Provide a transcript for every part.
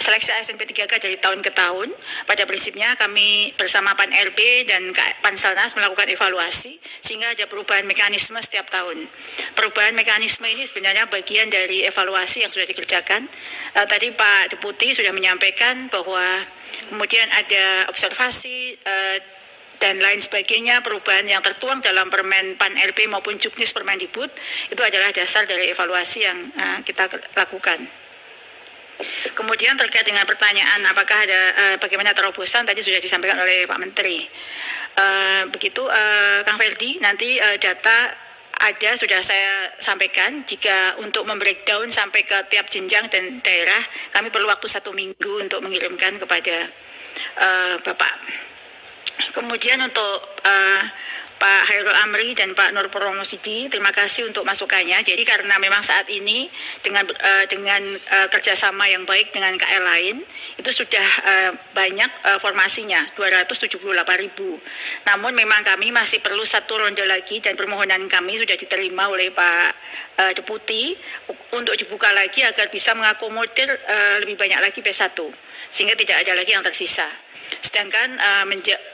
seleksi ASN P3K dari tahun ke tahun. Pada prinsipnya kami bersama PAN RB dan Panselnas melakukan evaluasi sehingga ada perubahan mekanisme setiap tahun. Perubahan mekanisme ini sebenarnya bagian dari evaluasi yang sudah dikerjakan. Tadi Pak Deputi sudah menyampaikan bahwa kemudian ada observasi dan lain sebagainya, perubahan yang tertuang dalam Permen PAN RB maupun Juknis Permendikbud itu adalah dasar dari evaluasi yang kita lakukan. Kemudian terkait dengan pertanyaan apakah ada bagaimana terobosan tadi sudah disampaikan oleh Pak Menteri. Begitu Kang Ferdi, nanti data ada sudah saya sampaikan. Jika untuk membreakdown sampai ke tiap jenjang dan daerah, kami perlu waktu 1 minggu untuk mengirimkan kepada Bapak. Kemudian untuk Pak Hairul Amri dan Pak Nur Promosidi, terima kasih untuk masukannya. Jadi karena memang saat ini dengan kerjasama yang baik dengan KL lain, itu sudah banyak formasinya, 278.000. Namun memang kami masih perlu 1 ronde lagi dan permohonan kami sudah diterima oleh Pak Deputi untuk dibuka lagi agar bisa mengakomodir lebih banyak lagi P1, sehingga tidak ada lagi yang tersisa. Sedangkan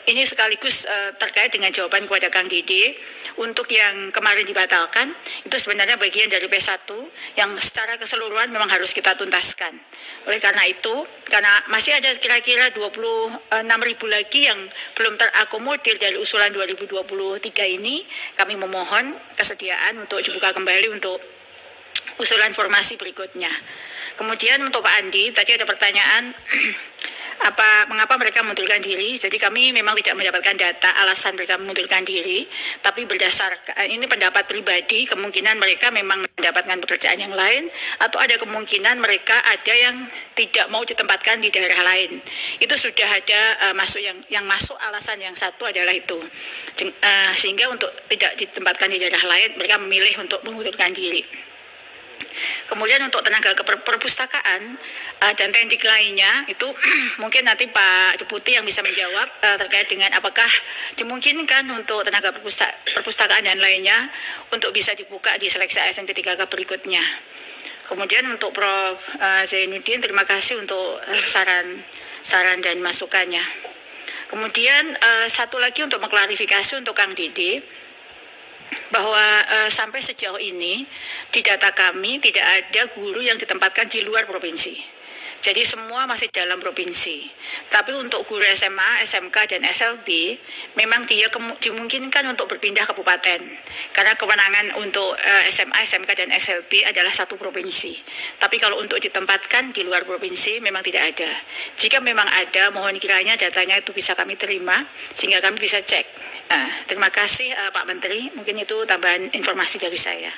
ini sekaligus terkait dengan jawaban kepada Kang Dede untuk yang kemarin dibatalkan, itu sebenarnya bagian dari P1 yang secara keseluruhan memang harus kita tuntaskan. Oleh karena itu, karena masih ada kira-kira 26.000 lagi yang belum terakomodir dari usulan 2023 ini, kami memohon kesediaan untuk dibuka kembali untuk usulan formasi berikutnya. Kemudian untuk Pak Andi, tadi ada pertanyaan mengapa mereka mengundurkan diri. Jadi kami memang tidak mendapatkan data alasan mereka mengundurkan diri, tapi berdasarkan ini pendapat pribadi, kemungkinan mereka memang mendapatkan pekerjaan yang lain, atau ada kemungkinan mereka ada yang tidak mau ditempatkan di daerah lain. Itu sudah ada masuk yang masuk alasan yang satu adalah itu. Sehingga untuk tidak ditempatkan di daerah lain, mereka memilih untuk mengundurkan diri. Kemudian untuk tenaga perpustakaan dan teknik lainnya itu mungkin nanti Pak Deputi yang bisa menjawab terkait dengan apakah dimungkinkan untuk tenaga perpustakaan dan lainnya untuk bisa dibuka di seleksi ASN P3K berikutnya. Kemudian untuk Prof. Zainuddin, terima kasih untuk saran dan masukannya. Kemudian satu lagi untuk mengklarifikasi untuk Kang Dede, bahwa sampai sejauh ini di data kami tidak ada guru yang ditempatkan di luar provinsi. Jadi semua masih dalam provinsi. Tapi untuk guru SMA, SMK, dan SLB, memang dia dimungkinkan untuk berpindah kabupaten. Karena kewenangan untuk SMA, SMK, dan SLB adalah satu provinsi. Tapi kalau untuk ditempatkan di luar provinsi, memang tidak ada. Jika memang ada, mohon kiranya datanya itu bisa kami terima, sehingga kami bisa cek. Terima kasih Pak Menteri, mungkin itu tambahan informasi dari saya.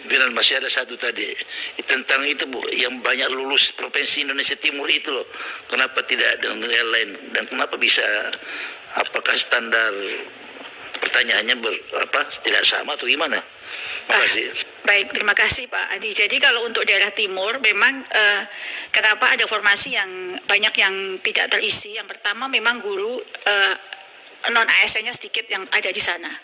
Bilang masih ada satu tadi tentang itu Bu, yang banyak lulus Provinsi Indonesia Timur itu loh. Kenapa tidak dengan yang lain dan kenapa bisa, apakah standar pertanyaannya tidak sama atau gimana? Makasih. Baik, terima kasih Pak Adi. Jadi kalau untuk daerah timur memang kenapa ada formasi yang banyak yang tidak terisi? Yang pertama memang guru non ASN-nya sedikit yang ada di sana.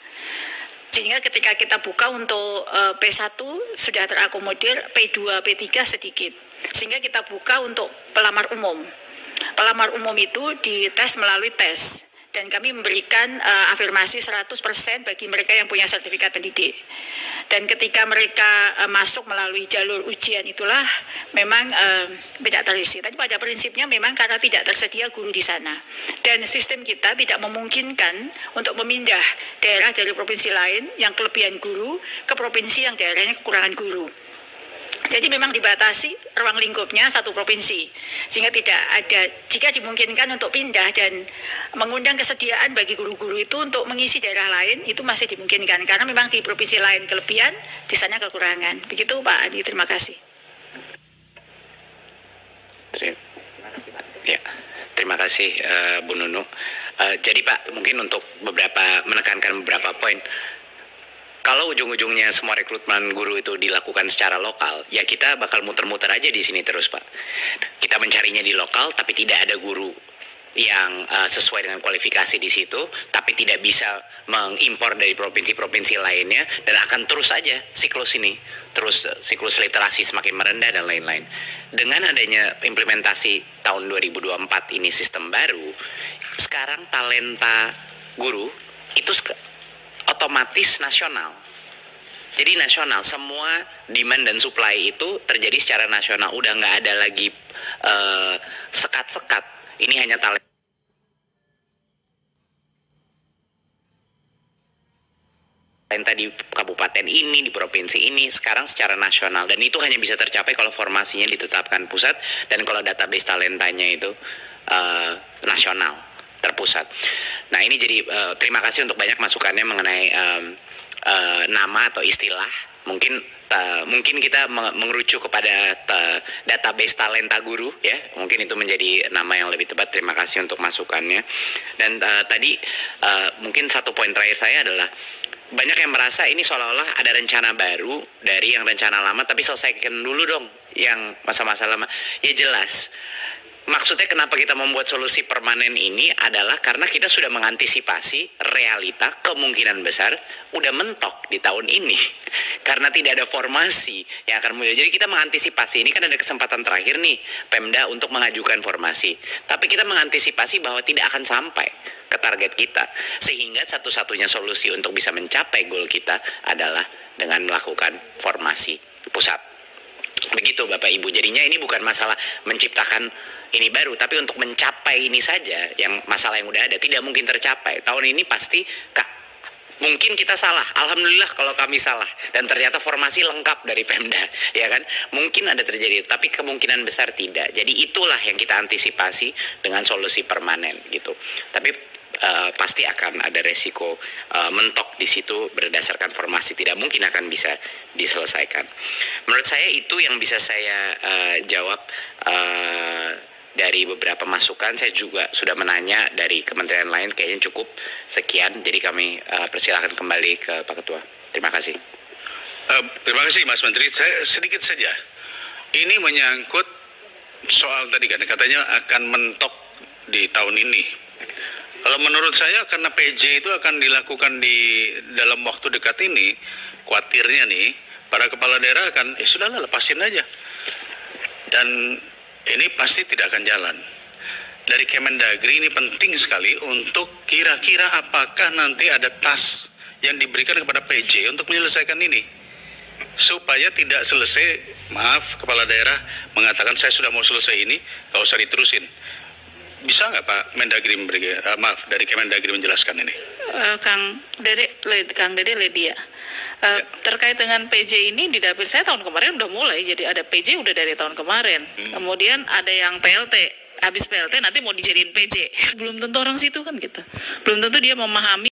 Sehingga ketika kita buka untuk P1 sudah terakomodir, P2, P3 sedikit. Sehingga kita buka untuk pelamar umum. Pelamar umum itu dites melalui tes. Dan kami memberikan afirmasi 100% bagi mereka yang punya sertifikat pendidik. Dan ketika mereka masuk melalui jalur ujian itulah memang tidak terisi. Tapi pada prinsipnya memang karena tidak tersedia guru di sana. Dan sistem kita tidak memungkinkan untuk memindah daerah dari provinsi lain yang kelebihan guru ke provinsi yang daerahnya kekurangan guru. Jadi memang dibatasi ruang lingkupnya satu provinsi, sehingga tidak ada, jika dimungkinkan untuk pindah dan mengundang kesediaan bagi guru-guru itu untuk mengisi daerah lain, itu masih dimungkinkan, karena memang di provinsi lain kelebihan, di sana kekurangan. Begitu Pak Adi, terima kasih. Terima kasih Pak. Ya, terima kasih Bu Nunu. Jadi Pak, mungkin untuk menekankan beberapa poin. Kalau ujung-ujungnya semua rekrutmen guru itu dilakukan secara lokal, ya kita bakal muter-muter aja di sini terus Pak. Kita mencarinya di lokal, tapi tidak ada guru yang sesuai dengan kualifikasi di situ, tapi tidak bisa mengimpor dari provinsi-provinsi lainnya, dan akan terus saja siklus ini, terus siklus literasi semakin merendah dan lain-lain. Dengan adanya implementasi tahun 2024 ini sistem baru, sekarang talenta guru itu otomatis nasional. Jadi nasional, semua demand dan supply itu terjadi secara nasional. Udah nggak ada lagi sekat-sekat. Ini hanya talenta di kabupaten ini, di provinsi ini, sekarang secara nasional. Dan itu hanya bisa tercapai kalau formasinya ditetapkan pusat, dan kalau database talentanya itu nasional, terpusat. Nah ini jadi terima kasih untuk banyak masukannya mengenai nama atau istilah. Mungkin kita mengerucut kepada database talenta guru, ya, mungkin itu menjadi nama yang lebih tepat. Terima kasih untuk masukannya. Dan tadi mungkin satu poin terakhir saya adalah banyak yang merasa ini seolah-olah ada rencana baru dari yang rencana lama, tapi selesaikan dulu dong yang masa-masa lama. Ya jelas. Maksudnya kenapa kita membuat solusi permanen ini adalah karena kita sudah mengantisipasi realita kemungkinan besar udah mentok di tahun ini. Karena tidak ada formasi yang akan muncul. Jadi kita mengantisipasi, ini kan ada kesempatan terakhir nih Pemda untuk mengajukan formasi. Tapi kita mengantisipasi bahwa tidak akan sampai ke target kita. Sehingga satu-satunya solusi untuk bisa mencapai goal kita adalah dengan melakukan formasi pusat. Begitu Bapak Ibu. Jadinya ini bukan masalah menciptakan ini baru, tapi untuk mencapai ini saja, yang masalah yang udah ada tidak mungkin tercapai. Tahun ini pasti mungkin kita salah. Alhamdulillah kalau kami salah dan ternyata formasi lengkap dari Pemda, ya kan? Mungkin ada terjadi, tapi kemungkinan besar tidak. Jadi itulah yang kita antisipasi dengan solusi permanen gitu. Tapi pasti akan ada resiko mentok di situ berdasarkan formasi, tidak mungkin akan bisa diselesaikan. Menurut saya itu yang bisa saya jawab dari beberapa masukan. Saya juga sudah menanya dari kementerian lain, kayaknya cukup sekian. Jadi kami persilakan kembali ke Pak Ketua. Terima kasih. Terima kasih Mas Menteri. Saya sedikit saja. Ini menyangkut soal tadi kan katanya akan mentok di tahun ini. Kalau menurut saya karena PJ itu akan dilakukan di dalam waktu dekat ini, khawatirnya nih para kepala daerah akan sudahlah lepasin aja. Dan ini pasti tidak akan jalan. Dari Kemendagri ini penting sekali untuk kira-kira apakah nanti ada task yang diberikan kepada PJ untuk menyelesaikan ini. Supaya tidak selesai, maaf kepala daerah mengatakan saya sudah mau selesai ini, gak usah diterusin. Bisa nggak Pak Mendagri dari Kemendagri menjelaskan ini? Kang Dede Ledia. Terkait dengan PJ ini di dapil saya tahun kemarin udah mulai, jadi ada PJ udah dari tahun kemarin. Kemudian ada yang PLT, habis PLT nanti mau dijadiin PJ. Belum tentu orang situ kan gitu. Belum tentu dia memahami